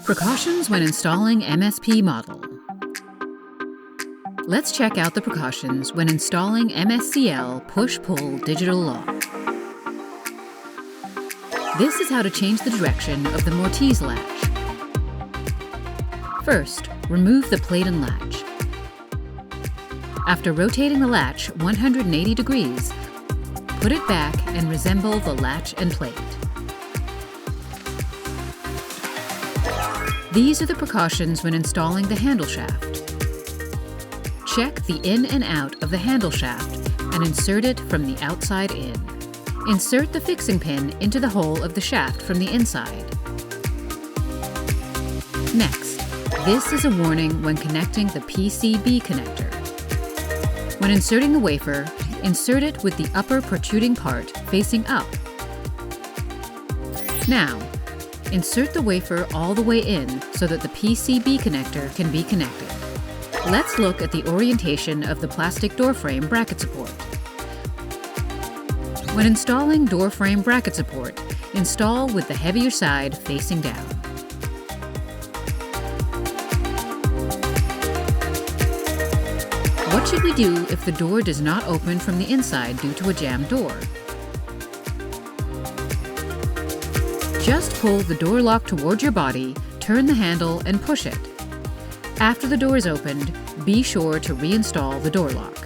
Precautions when installing MSP model. Let's check out the precautions when installing MSCL push-pull digital lock. This is how to change the direction of the mortise latch. First, remove the plate and latch. After rotating the latch 180 degrees, put it back and reassemble the latch and plate. These are the precautions when installing the handle shaft. Check the in and out of the handle shaft and insert it from the outside in. Insert the fixing pin into the hole of the shaft from the inside. Next, this is a warning when connecting the PCB connector. When inserting the wafer, insert it with the upper protruding part facing up. Now, insert the wafer all the way in so that the PCB connector can be connected. Let's look at the orientation of the plastic door frame bracket support. When installing door frame bracket support, install with the heavier side facing down. What should we do if the door does not open from the inside due to a jammed door? Just pull the door lock toward your body, turn the handle, and push it. After the door is opened, be sure to reinstall the door lock.